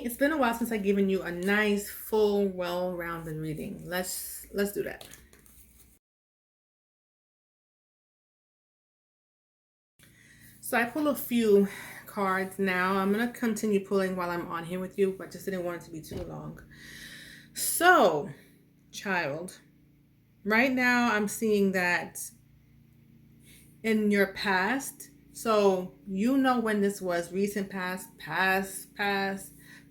It's been a while since I've given you a nice, full, well-rounded reading. Let's do that. So I pull a few cards now. I'm gonna continue pulling while I'm on here with you, but just didn't want it to be too long. So, child, right now I'm seeing that in your past, so you know when this was, recent past,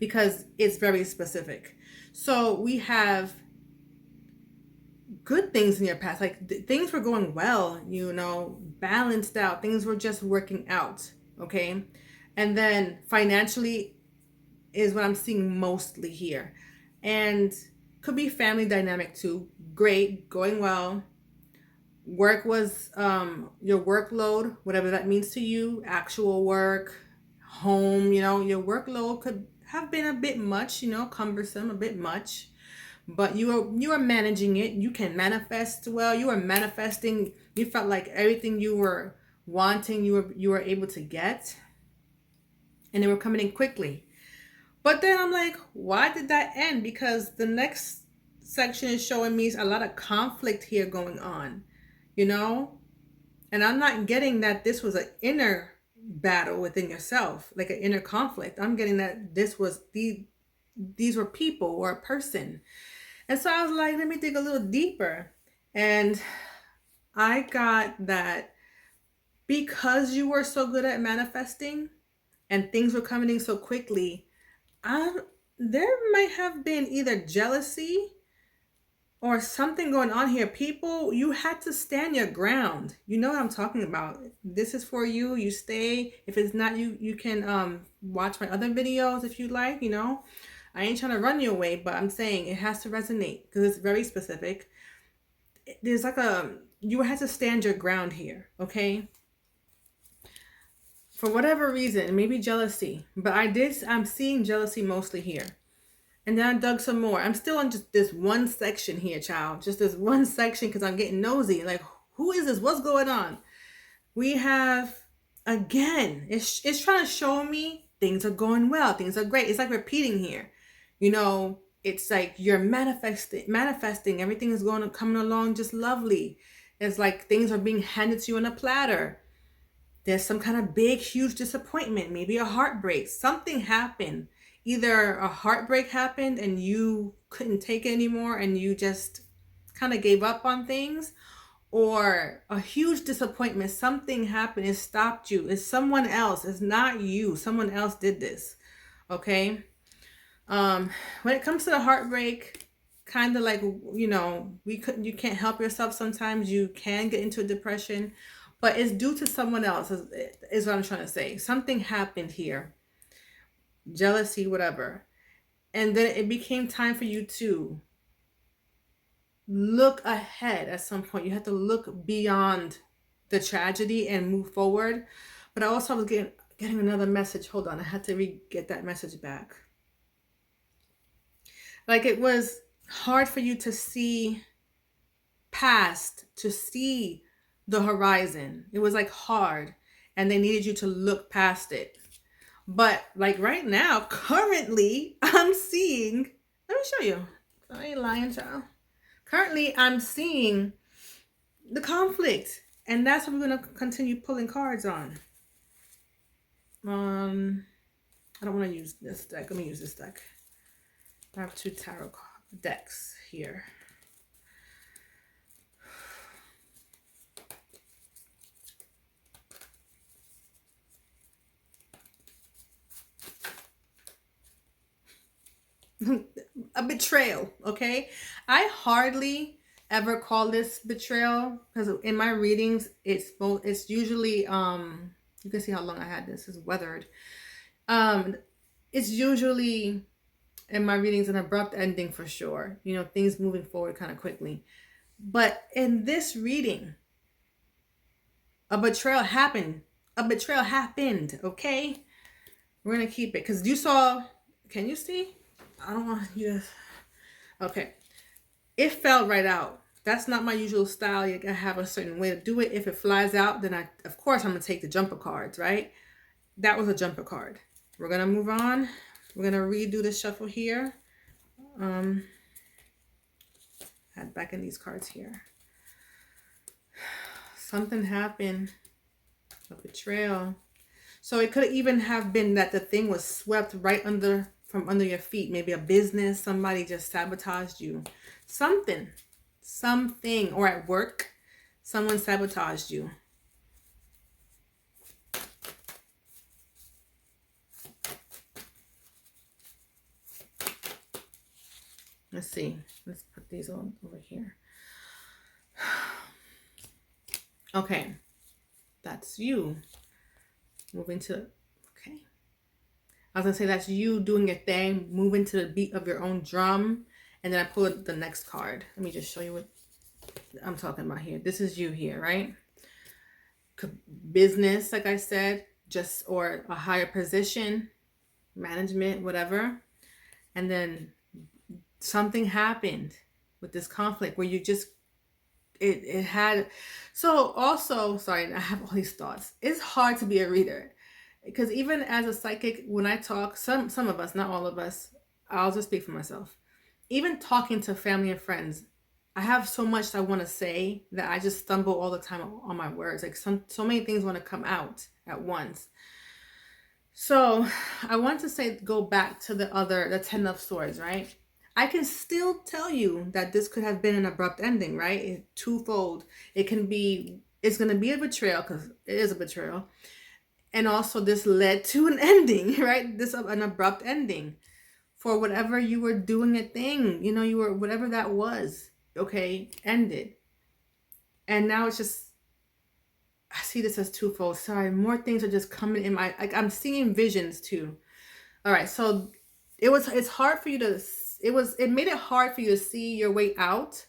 because it's very specific. So we have good things in your past, like things were going well, balanced out, things were just working out, okay? And then financially is what I'm seeing mostly here. And could be family dynamic too. Great, going well. Work was your workload, whatever that means to you, actual work, home, your workload could have been a bit much, cumbersome, a bit much, but you are managing it. You can manifest well. You are manifesting. You felt like everything you were wanting, you were able to get, and they were coming in quickly. But then I'm like, why did that end? Because the next section is showing me a lot of conflict here going on, you know? And I'm not getting that this was an inner battle within yourself, like an inner conflict. I'm getting that this was these were people or a person. And so I was like, let me dig a little deeper. And I got that because you were so good at manifesting and things were coming in so quickly, there might have been either jealousy or something going on here. People, you had to stand your ground. You know what I'm talking about. This is for you. You stay. If it's not you, you can watch my other videos if you like, I ain't trying to run you away, but I'm saying it has to resonate because it's very specific. There's like you had to stand your ground here, okay? For whatever reason, maybe jealousy, but I'm seeing jealousy mostly here. And then I dug some more. I'm still on just this one section here, child. Just this one section because I'm getting nosy. Like, who is this? What's going on? We have, again, it's trying to show me things are going well. Things are great. It's like repeating here. It's like you're manifesting. Everything is coming along just lovely. It's like things are being handed to you on a platter. There's some kind of big, huge disappointment, maybe a heartbreak. Something happened. Either a heartbreak happened and you couldn't take it anymore and you just kind of gave up on things, or a huge disappointment. Something happened. It stopped you. It's someone else. It's not you. Someone else did this. Okay. When it comes to the heartbreak, kind of like, you can't help yourself. Sometimes you can get into a depression, but it's due to someone else is what I'm trying to say. Something happened here, jealousy, whatever. And then it became time for you to look ahead. At some point you have to look beyond the tragedy and move forward. But I also was getting another message. Hold on, I had to get that message back. Like, it was hard for you to see past, to see the horizon. It was like hard, and they needed you to look past it. But like right now, currently, I'm seeing, let me show you. I ain't lying, child. Currently, I'm seeing the conflict, and that's what we're going to continue pulling cards on. I don't want to use this deck. Let me use this deck. I have 2 tarot decks here. A betrayal, okay? I hardly ever call this betrayal because in my readings it's usually you can see how long I had this. It's weathered. It's usually in my readings an abrupt ending for sure. Things moving forward kind of quickly. But in this reading, a betrayal happened. Okay? We're going to keep it because you saw, can you see? I don't want you to, okay. It fell right out. That's not my usual style. I have a certain way to do it. If it flies out, then of course I'm going to take the jumper cards, right? That was a jumper card. We're going to move on. We're gonna redo the shuffle here. Add back in these cards here. Something happened. A betrayal. So it could even have been that the thing was swept right from under your feet. Maybe a business, somebody just sabotaged you. Something, or at work, someone sabotaged you. Let's see. Let's put these on over here. Okay. That's you. Moving to, okay. I was going to say that's you doing your thing, moving to the beat of your own drum. And then I pulled the next card. Let me just show you what I'm talking about here. This is you here, right? Business, like I said, or a higher position, management, whatever. And then something happened with this conflict where you just, it had, so also, sorry, I have all these thoughts. It's hard to be a reader because even as a psychic, when I talk, some of us, not all of us, I'll just speak for myself. Even talking to family and friends, I have so much I want to say that I just stumble all the time on my words. Like so many things want to come out at once. So I want to say, go back to the 10 of Swords, right? I can still tell you that this could have been an abrupt ending, right? It's twofold. It's going to be a betrayal because it is a betrayal. And also this led to an ending, right? An abrupt ending for whatever you were doing a thing, you were, whatever that was, okay, ended. And now it's just, I see this as twofold. Sorry, more things are just coming in I'm seeing visions too. All right. So it's hard for you to, it made it hard for you to see your way out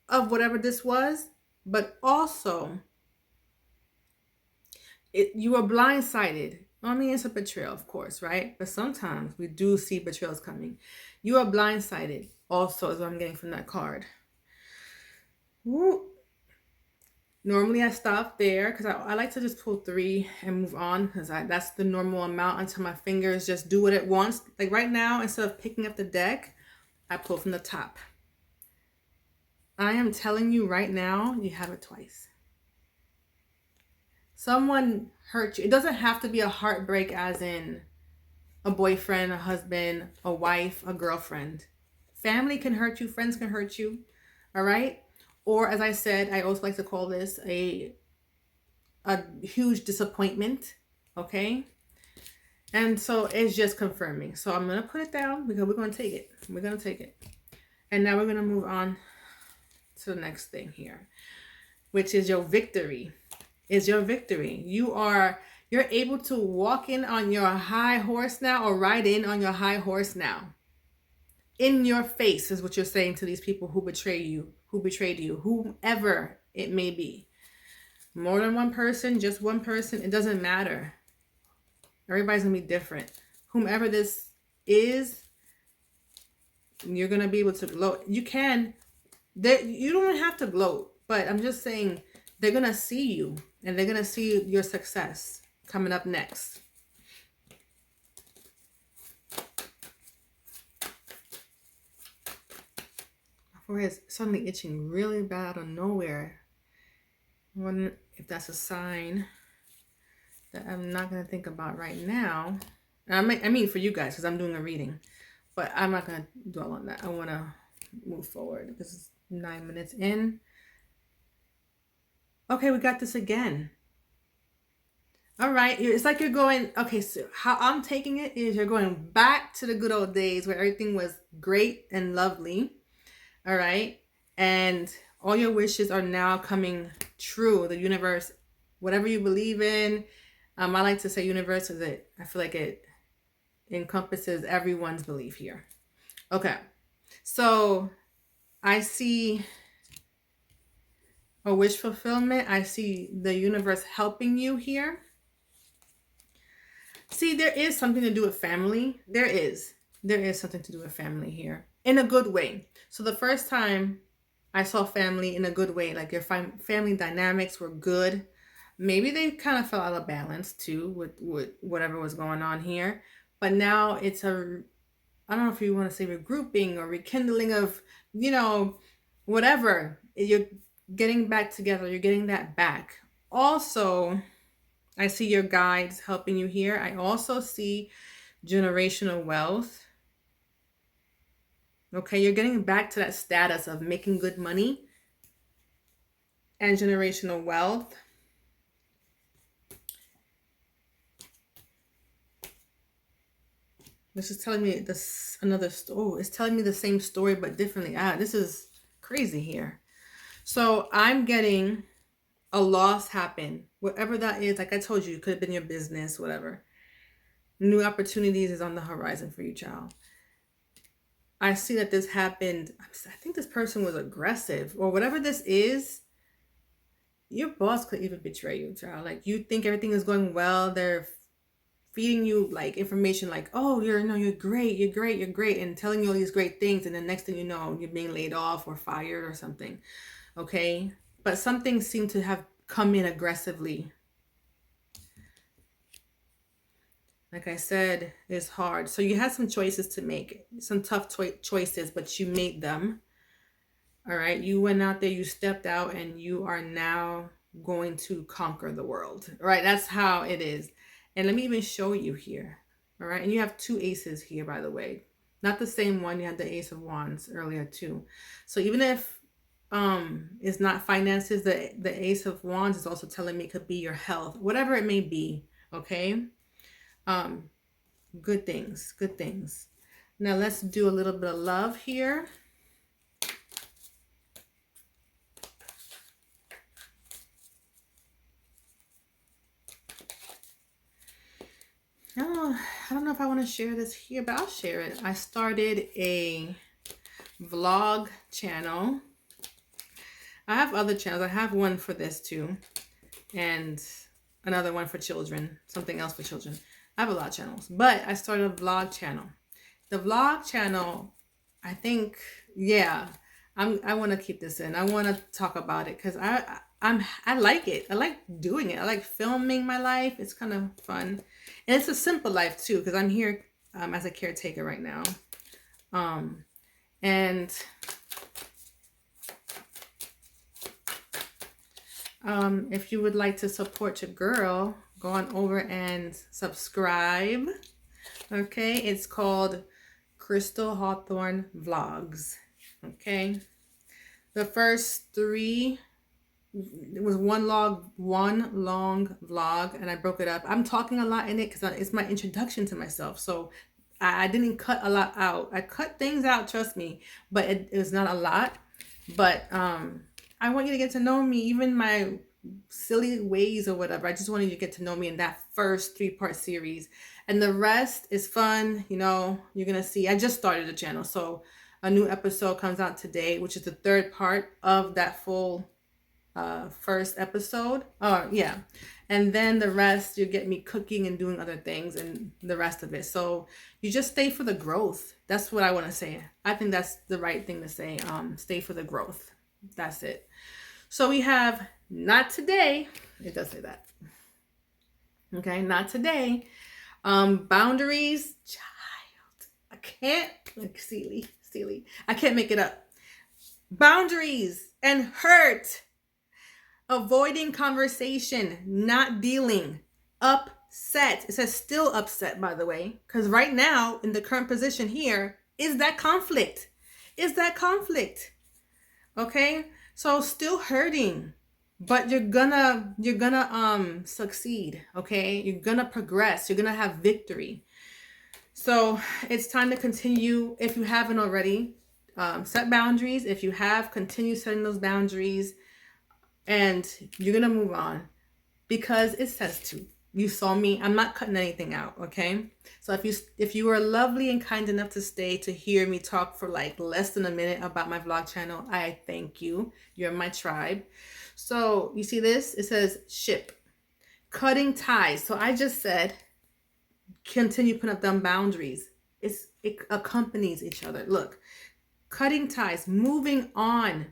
of whatever this was, but also you were blindsided. I mean, it's a betrayal, of course, right? But sometimes we do see betrayals coming. You are blindsided also, is what I'm getting from that card. Woo. Normally I stop there because I like to just pull 3 and move on because that's the normal amount until my fingers just do what it wants. Like right now, instead of picking up the deck, I pull from the top. I am telling you right now, you have it twice. Someone hurt you. It doesn't have to be a heartbreak as in a boyfriend, a husband, a wife, a girlfriend. Family can hurt you. Friends can hurt you. All right? Or as I said, I also like to call this a huge disappointment. Okay? And so it's just confirming. So I'm going to put it down because we're going to take it. We're going to take it. And now we're going to move on to the next thing here, which is your victory. Is your victory. You're able to walk in on your high horse now, or ride in on your high horse now. In your face is what you're saying to these people who betrayed you, whomever it may be. More than one person, just one person, it doesn't matter. Everybody's gonna be different. Whomever this is, you're gonna be able to gloat. You don't have to gloat, but I'm just saying they're gonna see you and they're gonna see your success coming up next. My forehead's suddenly itching really bad out of nowhere. I wonder if that's a sign that I'm not going to think about right now. I mean for you guys, because I'm doing a reading. But I'm not going to dwell on that. I want to move forward. This is 9 minutes in. Okay, we got this again. All right. It's like you're going, okay, so how I'm taking it is you're going back to the good old days where everything was great and lovely. All right. And all your wishes are now coming true. The universe, whatever you believe in, I like to say universe because I feel like it encompasses everyone's belief here. Okay. So I see a wish fulfillment. I see the universe helping you here. See, there is something to do with family. There is something to do with family here in a good way. So the first time I saw family in a good way, like your family dynamics were good. Maybe they kind of fell out of balance too with whatever was going on here. but now it's a, I don't know if you want to say regrouping or rekindling of, whatever. You're getting back together. You're getting that back. Also, I see your guides helping you here. I also see generational wealth. Okay, you're getting back to that status of making good money and generational wealth. This is telling me this another story. Oh, it's telling me the same story but differently. This is crazy here. So I'm getting a loss happen, whatever that is. Like I told you, it could have been your business, whatever. New opportunities is on the horizon for you, child. I see that this happened. I think this person was aggressive or whatever this is. Your boss could even betray you, child. Like you think everything is going well. They're feeding you like information like, oh, you're great, you're great, and telling you all these great things. And then next thing you know, you're being laid off or fired or something. Okay. But something seemed to have come in aggressively. Like I said, it's hard. So you had some choices to make, some tough choices, but you made them. All right. You went out there, you stepped out, and you are now going to conquer the world. All right. That's how it is. And let me even show you here. All right. And you have 2 aces here, by the way. Not the same one. You had the Ace of Wands earlier too. So even if it's not finances, the Ace of Wands is also telling me it could be your health, whatever it may be. Okay. Good things. Good things. Now let's do a little bit of love here. Oh, I don't know if I want to share this here, but I'll share it. I started a vlog channel. I have other channels. I have one for this too, and another one for children, something else for children. I have a lot of channels, but I started a vlog channel. The vlog channel, I think, yeah, I want to keep this in. I want to talk about it because I like it. I like doing it. I like filming my life. It's kind of fun. And it's a simple life too, because I'm here as a caretaker right now. And if you would like to support your girl, go on over and subscribe. Okay, it's called Crystal Hawthorne Vlogs. Okay, the first 3, it was one long vlog, and I broke it up. I'm talking a lot in it because it's my introduction to myself. So I didn't cut a lot out. I cut things out, trust me, but it was not a lot. But I want you to get to know me, even my silly ways or whatever. I just wanted you to get to know me in that first 3-part series. And the rest is fun. You're going to see. I just started the channel. So a new episode comes out today, which is the 3rd part of that full first episode. Yeah. And then the rest, you get me cooking and doing other things and the rest of it. So you just stay for the growth. That's what I want to say. I think that's the right thing to say. Stay for the growth. That's it. So we have not today. It does say that. Okay. Not today. Boundaries. Child. I can't. Like silly. I can't make it up. Boundaries and hurt. Avoiding conversation, not dealing, upset. It says still upset, by the way, because right now in the current position here is that conflict. Okay, so still hurting, but you're gonna succeed. Okay, you're gonna progress. You're gonna have victory. So it's time to continue. If you haven't already, set boundaries. If you have, continue setting those boundaries. And you're going to move on because it says to. You saw me. I'm not cutting anything out, okay? So if you were lovely and kind enough to stay to hear me talk for like less than a minute about my vlog channel, I thank you. You're my tribe. So you see this? It says ship. Cutting ties. So I just said continue putting up them boundaries. It accompanies each other. Look. Cutting ties. Moving on.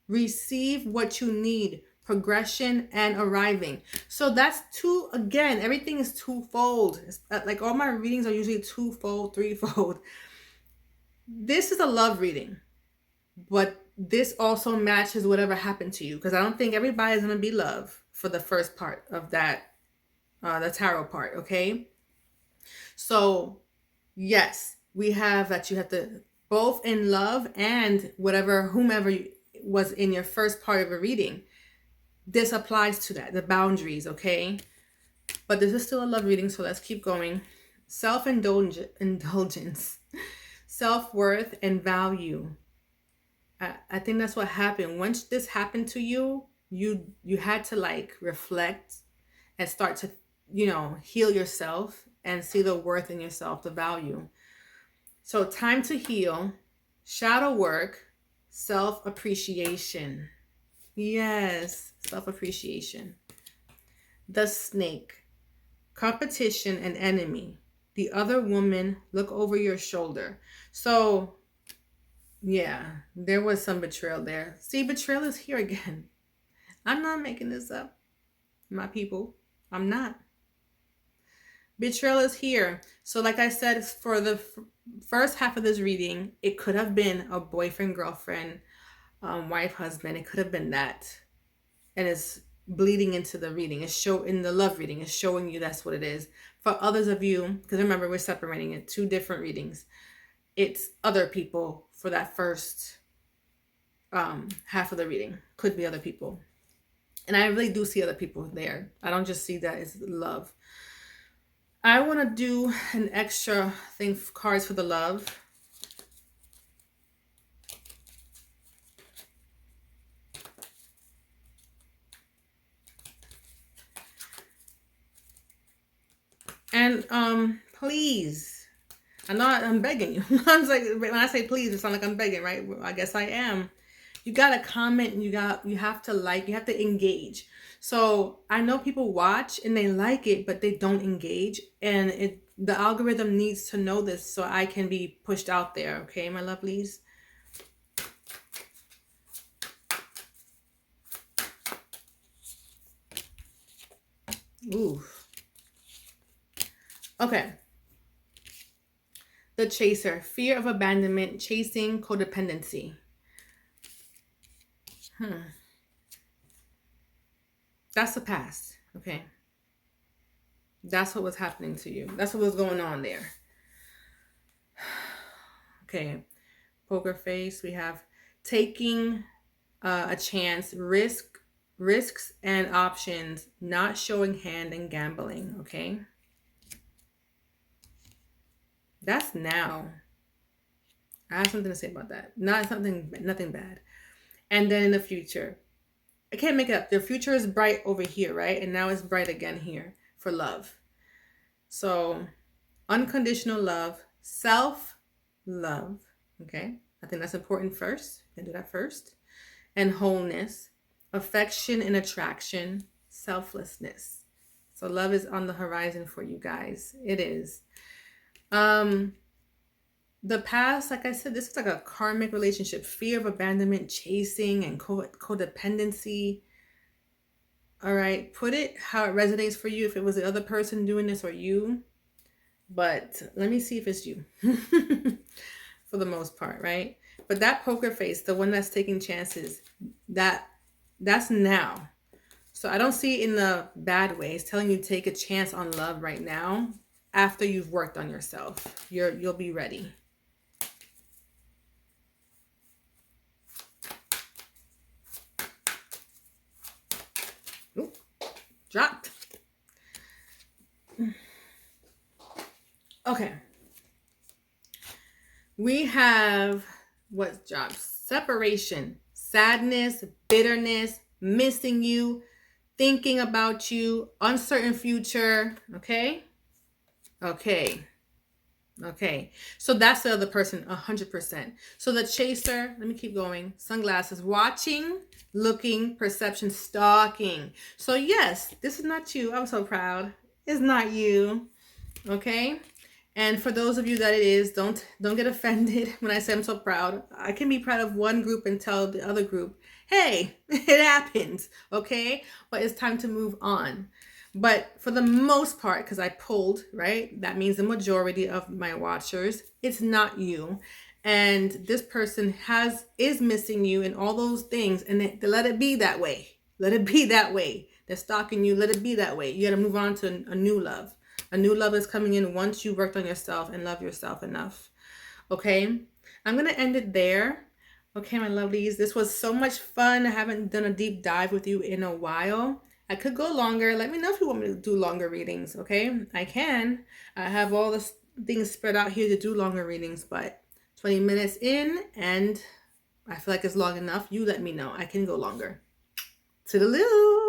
Receive what you need. progression, and arriving. So that's two, again, everything is twofold. Like all my readings are usually twofold, threefold. This is a love reading, but this also matches whatever happened to you, because I don't think everybody's going to be love for the first part of that, the tarot part, okay? So yes, we have that you have to both in love and whomever was in your first part of a reading. This applies to that, the boundaries, okay? But this is still a love reading, so let's keep going. Self-indulgence, self-worth, and value. I think that's what happened. Once this happened to you, you had to like reflect and start to, heal yourself and see the worth in yourself, the value. So time to heal, shadow work, self-appreciation. Yes, self-appreciation. The snake, competition and enemy. The other woman, look over your shoulder. So yeah, there was some betrayal there. See, betrayal is here again. I'm not making this up, my people. I'm not. Betrayal is here. So like I said, for the first half of this reading, it could have been a boyfriend, girlfriend, wife, husband. It could have been that. And it's bleeding into the reading. In the love reading, it's showing you that's what it is. For others of you, because remember, we're separating it, 2 different readings. It's other people for that first half of the reading. Could be other people. And I really do see other people there. I don't just see that as love. I want to do an extra thing, cards for the love. And please, I'm begging you. I'm like, when I say please, it sounds like I'm begging, right? I guess I am. You gotta comment, and you have to like, you have to engage. So I know people watch and they like it, but they don't engage, and the algorithm needs to know this so I can be pushed out there. Okay, my lovelies. Ooh. Okay. The chaser, fear of abandonment, chasing, codependency. That's the past. Okay. That's what was happening to you. That's what was going on there. Okay. Poker face. We have taking a chance, risks and options, not showing hand, and gambling. Okay. That's now. I have something to say about that. Nothing bad. And then in the future, I can't make it up. The future is bright over here, right? And now it's bright again here for love. So unconditional love, self-love. Okay. I think that's important first. You can do that first. And wholeness, affection and attraction, selflessness. So love is on the horizon for you guys. It is. The past, like I said, this is like a karmic relationship. Fear of abandonment, chasing, and codependency. All right. Put it how it resonates for you. If it was the other person doing this or you. But let me see if it's you. For the most part, right? But that poker face, the one that's taking chances, that's now. So I don't see it in the bad way. It's telling you to take a chance on love right now. After you've worked on yourself, you'll be ready. Ooh, dropped. Okay. We have what's dropped? Separation, sadness, bitterness, missing you, thinking about you, uncertain future. Okay. So that's the other person, 100%. So the chaser, let me keep going. Sunglasses, watching, looking, perception, stalking. So yes, this is not you. I'm so proud. It's not you. Okay. And for those of you that it is, don't get offended when I say I'm so proud. I can be proud of one group and tell the other group, hey, it happens, okay? But it's time to move on. But for the most part, because I pulled, right? That means the majority of my watchers, it's not you. And this person is missing you and all those things. And let it be that way. Let it be that way. They're stalking you. Let it be that way. You got to move on to a new love. A new love is coming in once you worked on yourself and love yourself enough. Okay? I'm going to end it there. Okay, my lovelies. This was so much fun. I haven't done a deep dive with you in a while. I could go longer. Let me know if you want me to do longer readings, okay? I can. I have all the things spread out here to do longer readings, but 20 minutes in and I feel like it's long enough. You let me know. I can go longer. Toodaloo.